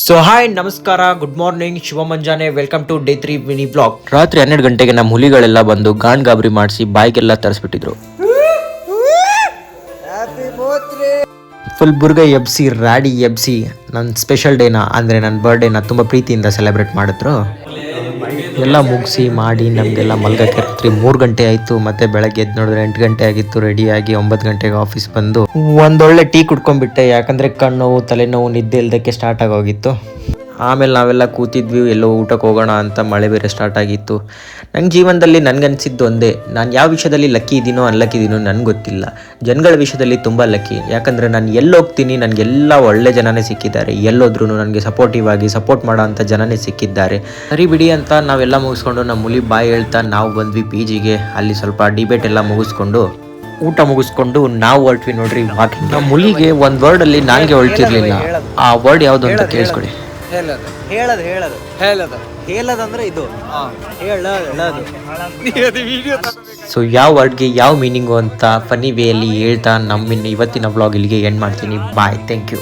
So hi ನಮಸ್ಕಾರ, good morning, ಶುಭ ಮುಂಜಾನೆ, welcome to day 3 mini blog. ರಾತ್ರಿ 12 ಗಂಟೆಗೆ ನಮ್ಮ ಹುಲಿಗಳೆಲ್ಲ ಬಂದು ಗಾಬರಿ ಮಾಡಿಸಿ ಬಾಯ್ಗೆಲ್ಲ ತರಿಸ್ಬಿಟ್ಟಿದ್ರು. ಫುಲ್ ಬುರ್ಗ ಎಬ್ಸಿ ರಾಡಿ ಎಬ್ಸಿ ನನ್ನ ಸ್ಪೆಷಲ್ ಡೇನ ಅಂದರೆ ನನ್ನ ಬರ್ಡೇನ ತುಂಬ ಪ್ರೀತಿಯಿಂದ ಸೆಲೆಬ್ರೇಟ್ ಮಾಡಿದ್ರು. ಎಲ್ಲ ಮುಗಿಸಿ ಮಾಡಿ ನಮಗೆಲ್ಲ ಮಲ್ಗಕ್ಕೆ ರಾತ್ರಿ 3 ಗಂಟೆ ಆಯಿತು. ಮತ್ತೆ ಬೆಳಗ್ಗೆ ಎದ್ದು ನೋಡಿದ್ರೆ 8 ಗಂಟೆ ಆಗಿತ್ತು. ರೆಡಿಯಾಗಿ 9 ಗಂಟೆಗೆ ಆಫೀಸ್ ಬಂದು ಒಂದೊಳ್ಳೆ ಟೀ ಕುಡ್ಕೊಂಡ್ಬಿಟ್ಟೆ. ಯಾಕಂದರೆ ಕಣ್ಣು ತಲೆನೋವು ನಿದ್ದೆ ಇಲ್ದಕ್ಕೆ ಸ್ಟಾರ್ಟ್ ಆಗೋಗಿತ್ತು. ಆಮೇಲೆ ನಾವೆಲ್ಲ ಕೂತಿದ್ವಿ, ಎಲ್ಲೋ ಊಟಕ್ಕೆ ಹೋಗೋಣ ಅಂತ. ಮಳೆ ಬೇರೆ ಸ್ಟಾರ್ಟ್ ಆಗಿತ್ತು. ನಂಗೆ ಜೀವನದಲ್ಲಿ ನನಗನ್ಸಿದ್ದು ಒಂದೇ, ನಾನು ಯಾವ ವಿಷಯದಲ್ಲಿ ಲಕ್ಕಿ ಇದ್ದೀನೋ ಅನ್ಲಕ್ಕಿ ಇದೀನೋ ನನಗೆ ಗೊತ್ತಿಲ್ಲ. ಜನಗಳ ವಿಷಯದಲ್ಲಿ ತುಂಬ ಲಕ್ಕಿ. ಯಾಕಂದರೆ ನಾನು ಎಲ್ಲೋಗ್ತೀನಿ ನನಗೆಲ್ಲ ಒಳ್ಳೆ ಜನನೇ ಸಿಕ್ಕಿದ್ದಾರೆ. ಎಲ್ಲೋದ್ರೂ ನನಗೆ ಸಪೋರ್ಟಿವ್ ಆಗಿ ಸಪೋರ್ಟ್ ಮಾಡೋ ಅಂಥ ಜನನೇ ಸಿಕ್ಕಿದ್ದಾರೆ. ಸರಿ ಬಿಡಿ ಅಂತ ನಾವೆಲ್ಲ ಮುಗಿಸ್ಕೊಂಡು ನಮ್ಮ ಹುಲಿ ಬಾಯಿ ಹೇಳ್ತಾ ನಾವು ಬಂದ್ವಿ PGಗೆ. ಅಲ್ಲಿ ಸ್ವಲ್ಪ ಡಿಬೇಟ್ ಎಲ್ಲ ಮುಗಿಸ್ಕೊಂಡು ಊಟ ಮುಗಿಸ್ಕೊಂಡು ನಾವು ಹೊರಟ್ವಿ ನೋಡ್ರಿ ವಾಕಿಂಗ್. ನಮ್ಮ ಹುಲಿಗೆ ಒಂದು ವರ್ಡಲ್ಲಿ ನಾಲ್ಗೆ ಹೊಳ್ತಿರ್ಲಿಲ್ಲ. ಆ ವರ್ಡ್ ಯಾವುದು ಅಂತ ಕೇಳಿಸ್ಕೊಡಿ. ಹೇಳದಂದ್ರೆ ಇದು ಸೊ ಯಾವ ವರ್ಡ್ಗೆ ಯಾವ ಮೀನಿಂಗು ಅಂತ ಫನ್ನಿ ವೇಯಲ್ಲಿ ಹೇಳ್ತಾ ನಮ್ಮ ಇವತ್ತಿನ ವ್ಲಾಗ್ ಇಲ್ಲಿಗೆ ಎಂಡ್ ಮಾಡ್ತೀನಿ. ಬಾಯ್, ಥ್ಯಾಂಕ್ ಯು.